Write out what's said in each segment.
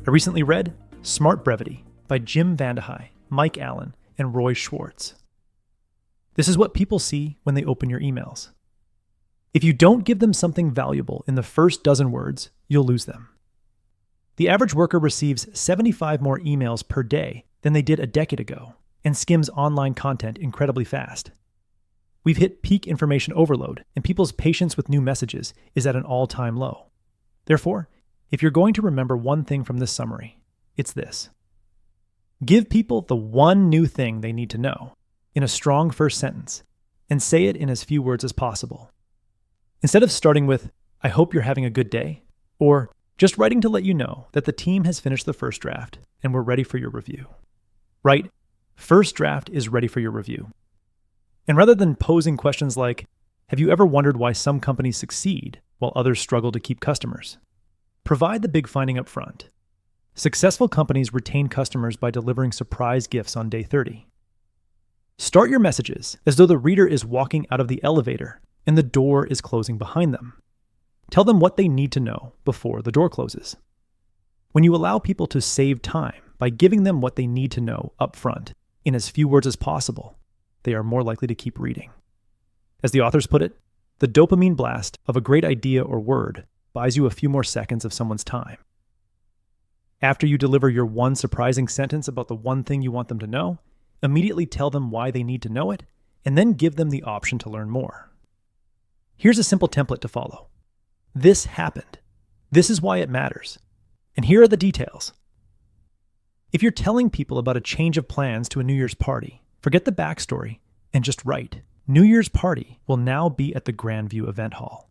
I recently read Smart Brevity by VandeHei, Mike Allen, and Roy Schwartz. This is what people see when they open your emails. If you don't give them something valuable in the first dozen words, you'll lose them. The average worker receives 75 more emails per day than they did a decade ago and skims online content incredibly fast. We've hit peak information overload, and people's patience with new messages is at an all-time low. Therefore, if you're going to remember one thing from this summary, it's this. Give people the one new thing they need to know in a strong first sentence, and say it in as few words as possible. Instead of starting with, "I hope you're having a good day," or just writing to let you know that the team has finished the first draft and we're ready for your review. Write, "First draft is ready for your review." And rather than posing questions like, "Have you ever wondered why some companies succeed while others struggle to keep customers?" provide the big finding up front. Successful companies retain customers by delivering surprise gifts on day 30. Start your messages as though the reader is walking out of the elevator and the door is closing behind them. Tell them what they need to know before the door closes. When you allow people to save time by giving them what they need to know up front in as few words as possible, they are more likely to keep reading. As the authors put it, the dopamine blast of a great idea or word buys you a few more seconds of someone's time. After you deliver your one surprising sentence about the one thing you want them to know, immediately tell them why they need to know it, and then give them the option to learn more. Here's a simple template to follow. This happened. This is why it matters. And here are the details. If you're telling people about a change of plans to a New Year's party, forget the backstory and just write, "New Year's party will now be at the Grandview Event Hall."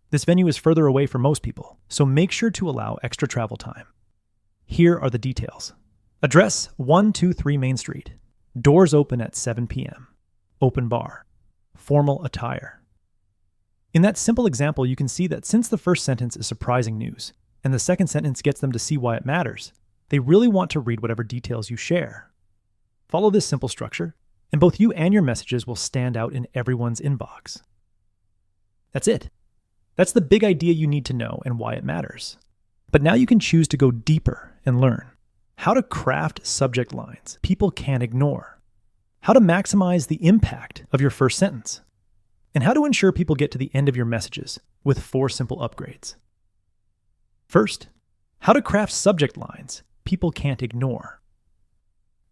This venue is further away for most people, so make sure to allow extra travel time. Here are the details. Address 123 Main Street. Doors open at 7 p.m. Open bar. Formal attire. In that simple example, you can see that since the first sentence is surprising news, and the second sentence gets them to see why it matters, they really want to read whatever details you share. Follow this simple structure, and both you and your messages will stand out in everyone's inbox. That's it. That's the big idea you need to know and why it matters. But now you can choose to go deeper and learn how to craft subject lines people can't ignore, how to maximize the impact of your first sentence, and how to ensure people get to the end of your messages with 4 simple upgrades. First, how to craft subject lines people can't ignore.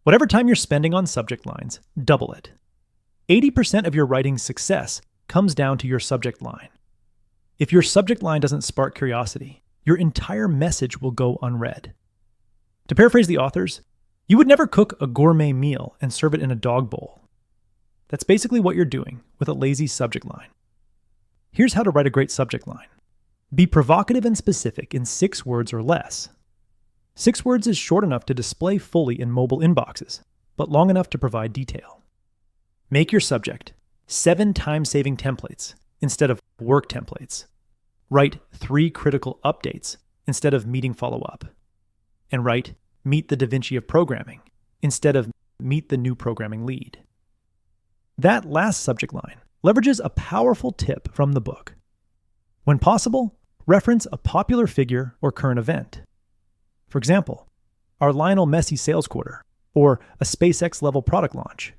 Whatever time you're spending on subject lines, double it. 80% of your writing's success comes down to your subject line. If your subject line doesn't spark curiosity, your entire message will go unread. To paraphrase the authors, you would never cook a gourmet meal and serve it in a dog bowl. That's basically what you're doing with a lazy subject line. Here's how to write a great subject line. Be provocative and specific in 6 words or less. 6 words is short enough to display fully in mobile inboxes, but long enough to provide detail. Make your subject 7 time-saving templates instead of work templates. Write 3 critical updates instead of meeting follow-up. And write "Meet the Da Vinci of programming" instead of "Meet the new programming lead." That last subject line leverages a powerful tip from the book. When possible, reference a popular figure or current event. For example, our Lionel Messi sales quarter or a SpaceX-level product launch.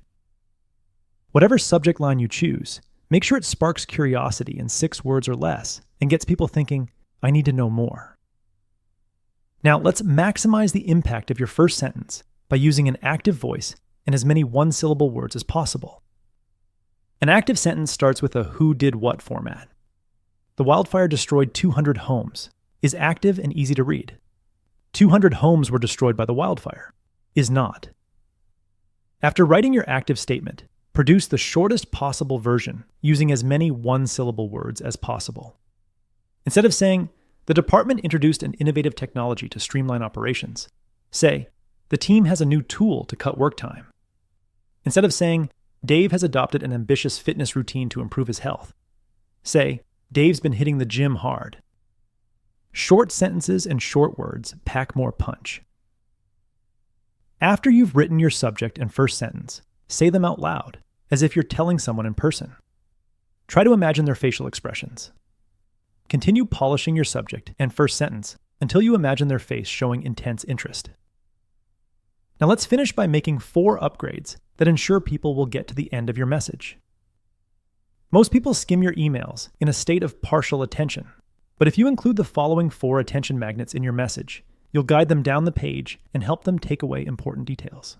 Whatever subject line you choose, make sure it sparks curiosity in 6 words or less and gets people thinking, "I need to know more." Now, let's maximize the impact of your first sentence by using an active voice and as many one-syllable words as possible. An active sentence starts with a who did what format. The wildfire destroyed 200 homes is active and easy to read. 200 homes were destroyed by the wildfire is not. After writing your active statement, produce the shortest possible version using as many one-syllable words as possible. Instead of saying, "The department introduced an innovative technology to streamline operations," say, "The team has a new tool to cut work time." Instead of saying, "Dave has adopted an ambitious fitness routine to improve his health," say, "Dave's been hitting the gym hard." Short sentences and short words pack more punch. After you've written your subject and first sentence, say them out loud, as if you're telling someone in person. Try to imagine their facial expressions. Continue polishing your subject and first sentence until you imagine their face showing intense interest. Now let's finish by making 4 upgrades that ensure people will get to the end of your message. Most people skim your emails in a state of partial attention, but if you include the following 4 attention magnets in your message, you'll guide them down the page and help them take away important details.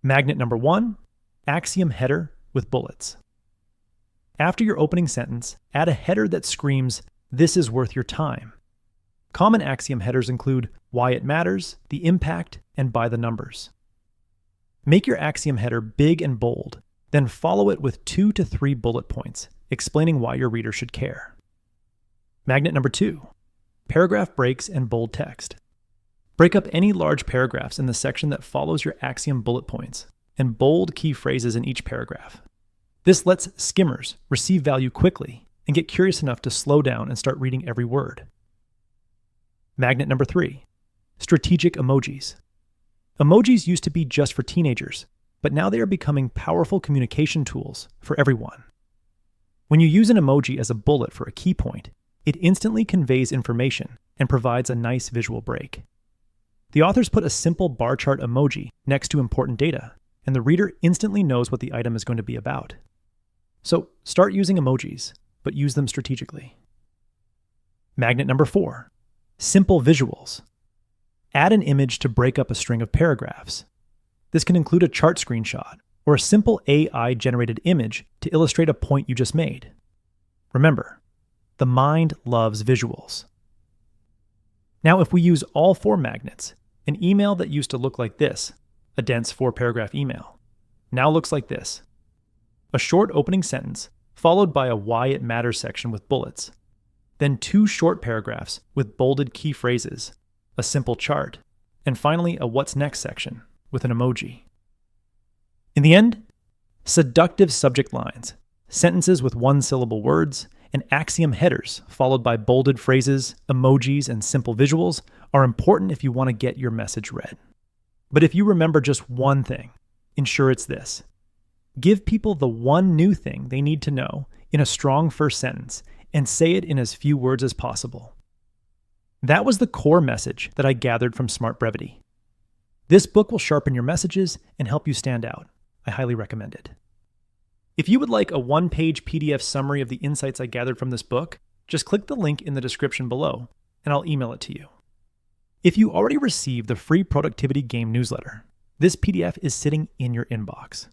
Magnet number 1, axiom header with bullets. After your opening sentence, add a header that screams, "This is worth your time." Common axiom headers include why it matters, the impact, and by the numbers. Make your axiom header big and bold, then follow it with 2 to 3 bullet points explaining why your reader should care. Magnet number 2, paragraph breaks and bold text. Break up any large paragraphs in the section that follows your axiom bullet points and bold key phrases in each paragraph. This lets skimmers receive value quickly and get curious enough to slow down and start reading every word. Magnet number 3, strategic emojis. Emojis used to be just for teenagers, but now they are becoming powerful communication tools for everyone. When you use an emoji as a bullet for a key point, it instantly conveys information and provides a nice visual break. The authors put a simple bar chart emoji next to important data, and the reader instantly knows what the item is going to be about. So start using emojis, but use them strategically. Magnet number 4, simple visuals. Add an image to break up a string of paragraphs. This can include a chart screenshot or a simple AI-generated image to illustrate a point you just made. Remember, the mind loves visuals. Now, if we use all 4 magnets, an email that used to look like this, a dense 4-paragraph email, now looks like this. A short opening sentence, followed by a why it matters section with bullets. Then 2 short paragraphs with bolded key phrases, a simple chart, and finally a what's next section with an emoji. In the end, seductive subject lines, sentences with 1-syllable words, and axiom headers followed by bolded phrases, emojis, and simple visuals are important if you want to get your message read. But if you remember just one thing, ensure it's this. Give people the one new thing they need to know in a strong first sentence and say it in as few words as possible. That was the core message that I gathered from Smart Brevity. This book will sharpen your messages and help you stand out. I highly recommend it. If you would like a 1-page PDF summary of the insights I gathered from this book, just click the link in the description below, and I'll email it to you. If you already received the free productivity game newsletter, this PDF is sitting in your inbox.